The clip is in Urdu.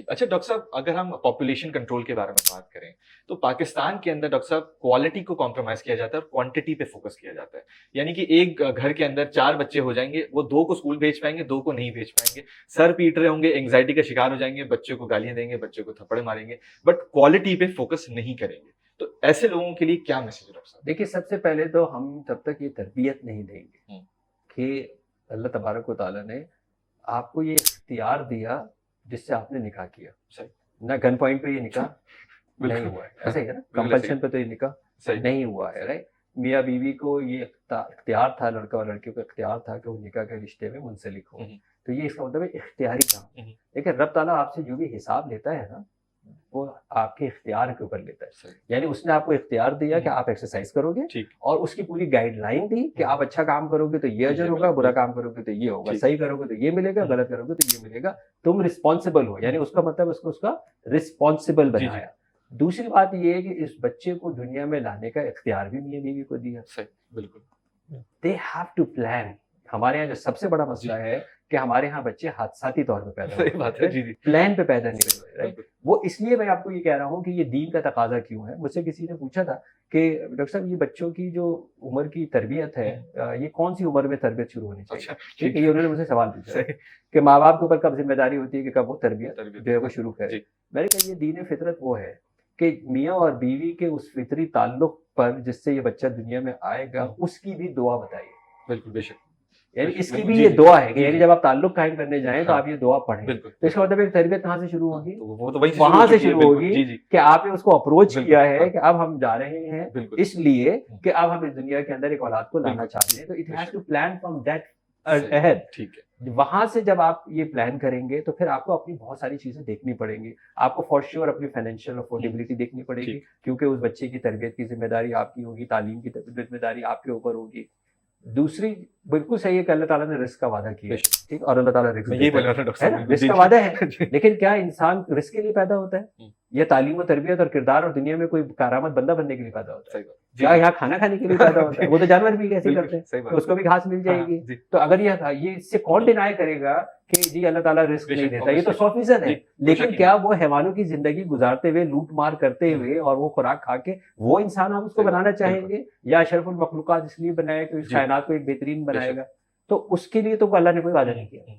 اچھا ڈاکٹر صاحب، اگر ہم پاپولیشن کنٹرول کے بارے میں بات کریں تو پاکستان کے اندر ڈاکٹر صاحب کوالٹی کو کمپرومائز کیا جاتا ہے اور کوانٹٹی پہ فوکس کیا جاتا ہے. یعنی کہ ایک گھر کے اندر 4 بچے ہو جائیں گے، وہ 2 کو اسکول بھیج پائیں گے، 2 کو نہیں بھیج پائیں گے، سر پیٹ رہے ہوں گے، انگزائٹی کا شکار ہو جائیں گے، بچوں کو گالیاں دیں گے، بچوں کو تھپڑ ماریں گے، بٹ کوالٹی پہ فوکس نہیں کریں گے. تو ایسے لوگوں کے لیے کیا میسج ہے ڈاکٹر صاحب؟ دیکھیے، سب سے پہلے تو ہم جب تک یہ تربیت نہیں دیں گے کہ اللہ تبارک و تعالیٰ نے آپ کو یہ اختیار دیا جس سے آپ نے نکاح کیا. نہ گن پوائنٹ پہ یہ نکاح نہیں ہوا ہے، ایسا ہی ہے نا، کمپلشن پہ تو یہ نکاح نہیں ہوا ہے، رائٹ. میاں بیوی کو یہ اختیار تھا، لڑکا اور لڑکی کو اختیار تھا کہ وہ نکاح کے رشتے میں منسلک ہو. تو یہ اس کا مطلب ہے اختیاری کام. لیکن رب تعالیٰ آپ سے جو بھی حساب لیتا ہے نا، وہ آپ کے اختیار کے اوپر لیتا ہے. یعنی اس نے آپ کو اختیار دیا کہ آپ ایکسرسائز کرو گے، اور اس کی پوری گائیڈ لائن دی کہ آپ اچھا کام کرو گے تو یہ اجر ہوگا، برا کام کرو گے تو یہ ہوگا، صحیح کرو گے تو یہ ملے گا، غلط کرو گے تو یہ ملے گا. تم رسپانسبل ہو، یعنی اس کا مطلب اس کا رسپانسبل بنایا. دوسری بات یہ ہے کہ اس بچے کو دنیا میں لانے کا اختیار بھی میاں بیوی کو دیا. بالکل. They have to plan. ہمارے یہاں جو سب سے بڑا مسئلہ ہے کہ ہمارے یہاں بچے حادثاتی طور پہ پیدا ہوتے ہیں، پلان پہ پیدا نہیں ہوئے. وہ اس لیے میں آپ کو یہ کہہ رہا ہوں کہ یہ دین کا تقاضا کیوں ہے. مجھ سے کسی نے پوچھا تھا کہ ڈاکٹر صاحب، یہ بچوں کی جو عمر کی تربیت ہے، یہ کون سی عمر میں تربیت شروع ہونی چاہیے؟ ٹھیک ہے، یہ انہوں نے مجھ سے سوال پوچھا کہ ماں باپ کے اوپر کب ذمہ داری ہوتی ہے کہ کب وہ تربیت جو ہے وہ شروع کرے. میں نے کہا یہ دین فطرت وہ ہے کہ میاں اور بیوی کے اس فطری تعلق پر جس سے یہ بچہ دنیا میں آئے گا، اس کی بھی دعا بتائیے. بالکل، بے شک. یعنی اس کی بھی یہ دعا ہے کہ یعنی جب آپ تعلق قائم کرنے جائیں تو آپ یہ دعا پڑھیں. تو اس کا مطلب ایک تربیت کہاں سے شروع ہوگی؟ وہاں سے شروع ہوگی کہ آپ نے اس کو اپروچ کیا ہے کہ اب ہم جا رہے ہیں اس لیے کہ اب ہم اس دنیا کے اندر ایک اولاد کو لانا چاہتے ہیں. تو it has to plan from that ahead. ٹھیک ہے. وہاں سے جب آپ یہ پلان کریں گے تو پھر آپ کو اپنی بہت ساری چیزیں دیکھنی پڑیں گی. آپ کو فار شیور اپنی فائنینشیل افورڈیبلٹی دیکھنی پڑے گی، کیونکہ اس بچے کی تربیت کی ذمہ داری آپ کی ہوگی، تعلیم کی ذمہ داری آپ کے اوپر ہوگی. دوسری بالکل صحیح ہے کہ اللہ تعالیٰ نے رزق کا وعدہ کیا ہے، ٹھیک، اور اللہ تعالیٰ رزق کا وعدہ ہے. لیکن کیا انسان رزق کے لیے پیدا ہوتا ہے یا تعلیم و تربیت اور کردار اور دنیا میں کوئی کارآمد بندہ بننے کے لیے پیدا ہوتا ہے؟ کیا یہاں کھانا کھانے کے لیے پیدا ہوتا ہے؟ وہ تو جانور بھی ایسے کرتے ہیں، تو اس کو بھی گھاس مل جائے گی. تو اگر یہ اس سے کون ڈینائی کرے گا کہ جی اللہ تعالیٰ رزق نہیں دیتا؟ یہ تو 100% ہے. لیکن کیا وہ حیوانوں کی زندگی گزارتے ہوئے، لوٹ مار کرتے ہوئے اور وہ خوراک کھا کے وہ انسان ہم اس کو بنانا چاہیں گے، یا اشرف المخلوقات اس لیے بنایا کہ اس کائنات کو ایک بہترین بنائے گا؟ تو اس کے لیے تو اللہ نے کوئی وعدہ نہیں کیا.